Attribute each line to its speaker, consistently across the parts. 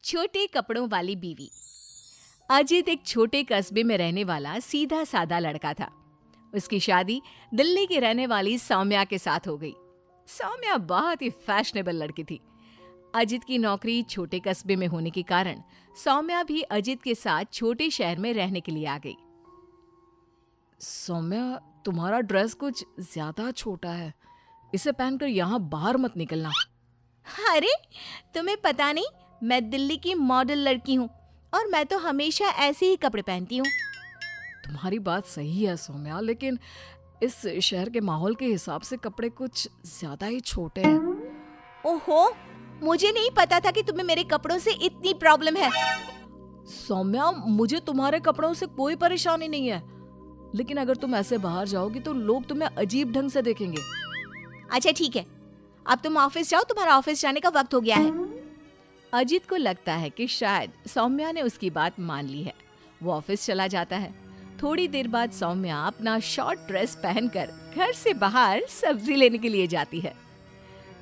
Speaker 1: छोटे कपड़ों वाली बीवी। अजित एक छोटे कस्बे में रहने वाला सीधा सादा लड़का था। उसकी शादी दिल्ली की रहने वाली सौम्या के साथ हो गई। सौम्या बहुत ही फैशनेबल लड़की थी। अजित की नौकरी छोटे कस्बे में होने के कारण सौम्या भी अजित के साथ छोटे शहर में रहने के लिए आ गई।
Speaker 2: सौम्या, तुम्हारा ड्रेस कुछ ज्यादा छोटा है, इसे पहनकर यहाँ बाहर मत निकलना।
Speaker 1: अरे, तुम्हें पता नहीं, मैं दिल्ली की मॉडल लड़की हूँ और मैं तो हमेशा ऐसे ही कपड़े पहनती हूँ।
Speaker 2: तुम्हारी बात सही है सौम्या, लेकिन इस शहर के माहौल के हिसाब से कपड़े कुछ ज्यादा ही छोटे हैं।
Speaker 1: ओहो, मुझे नहीं पता था कि तुम्हें मेरे कपड़ों से इतनी प्रॉब्लम है।
Speaker 2: सौम्या, मुझे तुम्हारे कपड़ों से कोई परेशानी नहीं है, लेकिन अगर तुम ऐसे बाहर जाओगी तो लोग तुम्हें अजीब ढंग से देखेंगे।
Speaker 1: अच्छा ठीक है, अब तुम ऑफिस जाओ, तुम्हारा ऑफिस जाने का वक्त हो गया है। अजित को लगता है कि शायद सौम्या ने उसकी बात मान ली है। वो ऑफिस चला जाता है। थोड़ी देर बाद सौम्या अपना शॉर्ट ड्रेस पहनकर घर से बाहर सब्जी लेने के लिए जाती है।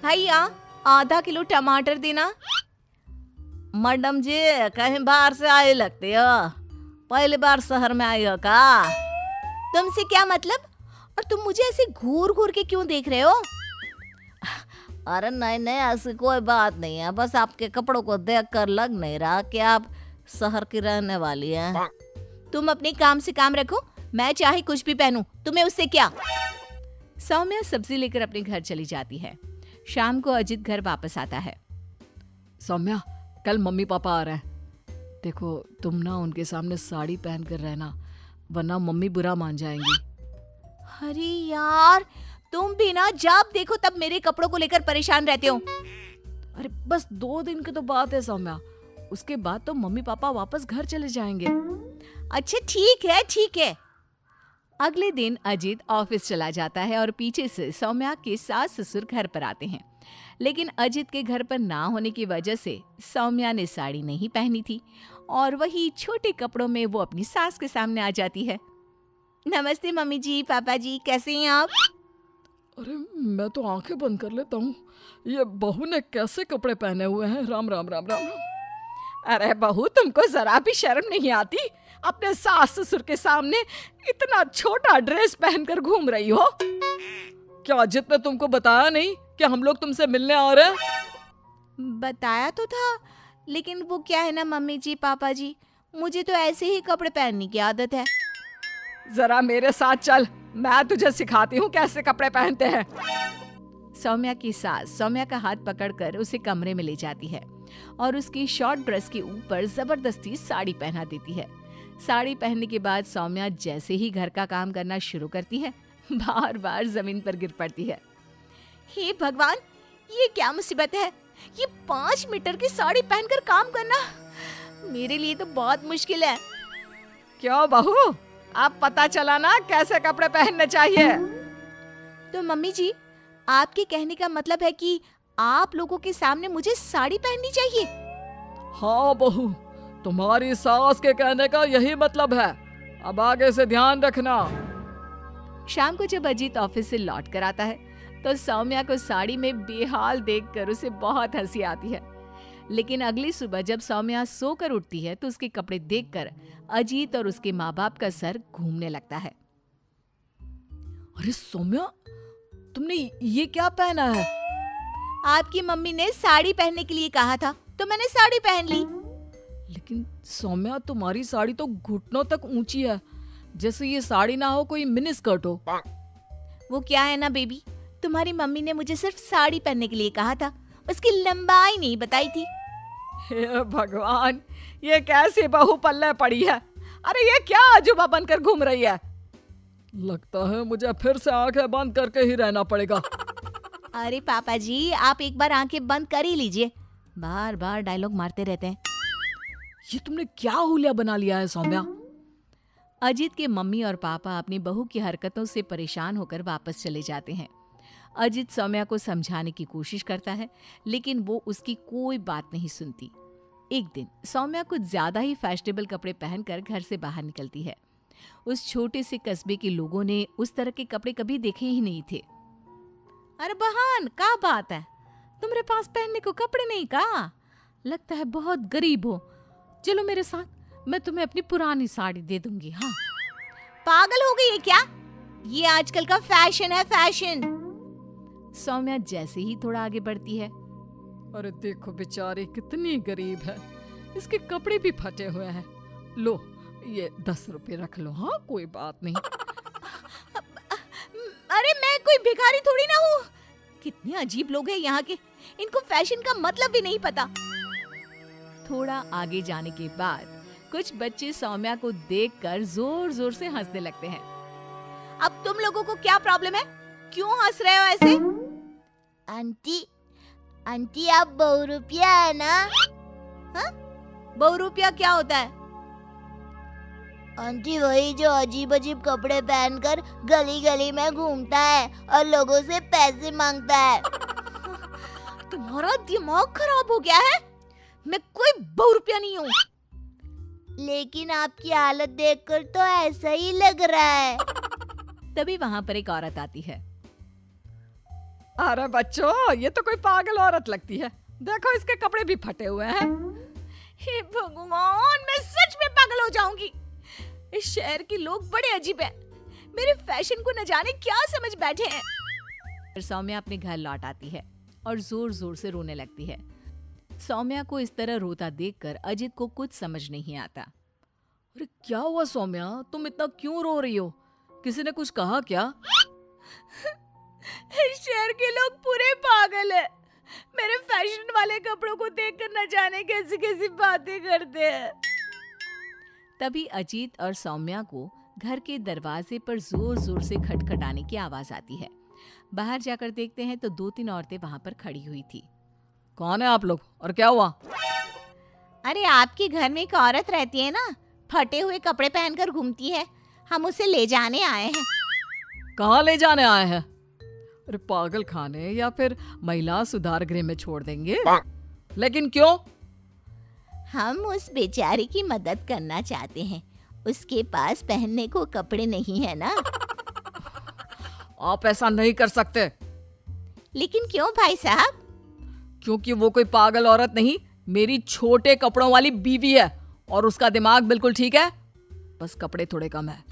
Speaker 1: भैया, आधा किलो टमाटर देना।
Speaker 3: मैडम जी, कहीं बाहर से आए लगते हो, पहली बार शहर में आई हो का?
Speaker 1: तुमसे क्या मतलब? और तुम मुझे ऐसे घूर घूर के क्यों देख रहे हो?
Speaker 3: अरे नहीं नहीं, ऐसी कोई बात नहीं है, बस आपके कपड़ों को देखकर लग नहीं रहा कि आप शहर की रहने वाली हैं।
Speaker 1: तुम अपने काम से काम रखो, मैं चाहे कुछ भी पहनूं, तुम्हें उससे क्या? सौम्या सब्जी लेकर अपने घर चली जाती है। शाम को अजित घर वापस आता है।
Speaker 2: सौम्या, कल मम्मी पापा आ रहे हैं। देखो, तुम ना उनके सामने साड़ी पहन कर रहना, वरना मम्मी बुरा मान जाएंगी।
Speaker 1: अरे यार, तुम भी ना जब देखो तब मेरे कपड़ों को लेकर परेशान रहते हो।
Speaker 2: अरे बस 2 दिन की तो बात है सौम्या, उसके बाद तो मम्मी पापा वापस घर चले जाएंगे।
Speaker 1: अच्छा ठीक है ठीक है। अगले दिन अजित ऑफिस चला जाता है और पीछे से सौम्या के सास ससुर घर पर आते हैं। लेकिन अजित के घर पर ना होने की वजह से सौम्या ने साड़ी नहीं पहनी थी और वही छोटे कपड़ों में वो अपनी सास के सामने आ जाती है। नमस्ते मम्मी जी, पापा जी, कैसे हैं आप?
Speaker 2: अरे मैं तो आंखें बंद कर लेता हूँ, ये बहू ने कैसे कपड़े पहने हुए हैं। राम राम राम राम राम।
Speaker 4: अरे बहू, तुमको जरा भी शर्म नहीं आती? अपने सास ससुर के सामने इतना छोटा ड्रेस पहनकर घूम रही हो।
Speaker 2: क्या अजित ने तुमको बताया नहीं कि हम लोग तुमसे मिलने आ रहे हैं?
Speaker 1: बताया तो था, लेकिन वो क्या है ना मम्मी जी, पापा जी, मुझे तो ऐसे ही कपड़े पहनने की आदत है।
Speaker 4: जरा मेरे साथ चल, मैं तुझे सिखाती हूँ कैसे कपड़े पहनते हैं।
Speaker 1: सौम्या की सास सौम्या का हाथ पकड़कर उसे कमरे में ले जाती है और उसकी शॉर्ट ड्रेस के ऊपर जबरदस्ती साड़ी पहना देती है। साड़ी पहनने के बाद सौम्या जैसे ही घर का काम करना शुरू करती है, बार बार जमीन पर गिर पड़ती है। हे भगवान, ये क्या मुसीबत है? ये 5 मीटर की साड़ी पहनकर काम करना मेरे लिए तो बहुत मुश्किल है।
Speaker 4: क्यों बहू, अब पता चला ना कैसे कपड़े पहनने चाहिए?
Speaker 1: तो मम्मी जी, आपके कहने का मतलब है कि आप लोगों के सामने मुझे साड़ी पहननी चाहिए?
Speaker 2: हाँ बहू, तुम्हारी सास के कहने का यही मतलब है। अब आगे से ध्यान रखना।
Speaker 1: शाम को जब अजीत ऑफिस से लौट कर आता है तो सौम्या को साड़ी में बेहाल देखकर उसे बहुत हंसी आती है। लेकिन अगली सुबह जब सौम्या सोकर उठती है तो उसके कपड़े देखकर अजीत और उसके माँ बाप का सर घूमने लगता है।
Speaker 2: अरे सौम्या, तुमने ये क्या पहना है?
Speaker 1: आपकी मम्मी ने साड़ी पहनने के लिए कहा था तो मैंने साड़ी पहन ली।
Speaker 2: लेकिन सौम्या, तुम्हारी साड़ी तो घुटनों तक ऊंची है, जैसे ये साड़ी ना हो कोई मिनी स्कर्ट हो।
Speaker 1: वो क्या है ना बेबी, तुम्हारी मम्मी ने मुझे सिर्फ साड़ी पहनने के लिए कहा था, उसकी लंबाई नहीं बताई थी।
Speaker 4: हे भगवान, ये कैसी बहू पल्ले पड़ी है? अरे ये क्या अजूबा बनकर घूम रही है?
Speaker 2: लगता है मुझे फिर से आंखें बंद करके ही रहना पड़ेगा।
Speaker 1: अरे पापा जी, आप एक बार आंखें बंद कर ही लीजिए, बार बार डायलॉग मारते रहते हैं।
Speaker 2: ये तुमने क्या हुलिया बना लिया है सौम्या?
Speaker 1: अजीत के मम्मी और पापा अपनी बहू की हरकतों से परेशान होकर वापस चले जाते हैं। अजीत सौम्या को समझाने की कोशिश करता है, लेकिन वो उसकी कोई बात नहीं सुनती। एक दिन सौम्या कुछ ज्यादा ही फैशनेबल कपड़े पहनकर घर से बाहर निकलती है। उस छोटे से कस्बे के लोगों ने उस तरह के कपड़े कभी देखे ही नहीं थे।
Speaker 3: अरे बहन, क्या बात है, तुम्हारे पास पहनने को कपड़े नहीं का?
Speaker 1: लगता है बहुत गरीब हो। चलो मेरे साथ, मैं तुम्हें अपनी पुरानी साड़ी दे दूंगी। हाँ,
Speaker 3: पागल हो गई है क्या? ये आजकल का फैशन है, फैशन।
Speaker 1: सौम्या जैसे ही थोड़ा आगे बढ़ती है,
Speaker 2: अरे देखो बेचारी कितनी गरीब है, इसके कपड़े भी फटे हुए हैं। लो ये 10 रुपए रख लो। हाँ कोई बात नहीं।
Speaker 3: अरे मैं कोई भिखारी थोड़ी ना हूँ। कितने अजीब लोग हैं यहाँ के, इनको फैशन का मतलब भी नहीं पता।
Speaker 1: थोड़ा आगे जाने के बाद कुछ बच्चे सौम्या को देखकर जोर जोर से हंसने लगते हैं।
Speaker 3: अब तुम लोगों को क्या प्रॉब्लम है? क्यों हंस रहे हो ऐसे? आंटी, आंटी आप बहुरूपिया है ना? हाँ? बहुरूपिया क्या होता है? आंटी वही जो अजीब अजीब कपड़े पहनकर गली गली में घूमता है और लोगों से पैसे मांगता है। तुम्हारा दिमाग खराब हो गया है? मैं कोई बहुरूपिया नहीं हूँ। लेकिन आपकी हालत देखकर तो ऐसा ही लग रहा है।
Speaker 1: तभी वहां पर एक औरत आती है।
Speaker 2: अरे बच्चों, ये तो कोई पागल औरत लगती है। देखो इसके कपड़े भी फटे हुए हैं।
Speaker 3: हे भगवान, मैं सच में पागल हो जाऊंगी। इस शहर के लोग बड़े अजीब हैं। मेरे फैशन को न जाने क्या समझ बैठे हैं।
Speaker 1: फिर सौम्या अपने घर लौट आती है और जोर जोर से रोने लगती है। सौम्या को इस तरह रोता देखकर अजित को कुछ समझ नहीं आता।
Speaker 2: अरे क्या हुआ सौम्या, तुम इतना क्यों रो रही हो? किसी ने कुछ कहा क्या?
Speaker 3: इस शहर के लोग पूरे पागल हैं। मेरे फैशन वाले कपड़ों को देखकर न जाने कैसी कैसी बातें करते हैं।
Speaker 1: तभी अजीत और सौम्या को घर के दरवाजे पर जोर जोर से खटखटाने की आवाज आती है। बाहर जाकर देखते हैं तो 2-3 औरतें वहां पर खड़ी हुई थी।
Speaker 2: कौन है आप लोग और क्या हुआ?
Speaker 3: अरे आपके घर में एक औरत रहती है ना, फटे हुए कपड़े पहनकर घूमती है। हम उसे ले जाने आए हैं।
Speaker 2: कहाँ ले जाने आए हैं? अरे पागल खाने या फिर महिला सुधार गृह में छोड़ देंगे? लेकिन क्यों?
Speaker 3: हम उस बेचारी की मदद करना चाहते हैं। उसके पास पहनने को कपड़े नहीं है ना।
Speaker 2: आप ऐसा नहीं कर सकते।
Speaker 3: लेकिन क्यों भाई साहब?
Speaker 2: क्योंकि वो कोई पागल औरत नहीं, मेरी छोटे कपड़ों वाली बीवी है और उसका दिमाग बिल्कुल ठीक है, बस कपड़े थोड़े कम है।